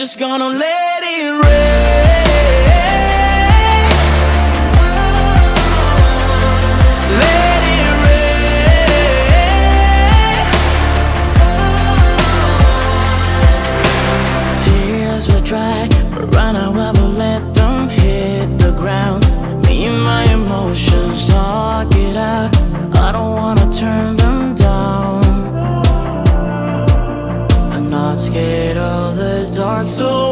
just gonna let it rain. Let it rain. Tears were dry, but right now I will let them hit the ground. Me and my emotions talk it out. I don't wanna turn them down. I'm not scared of the dark, so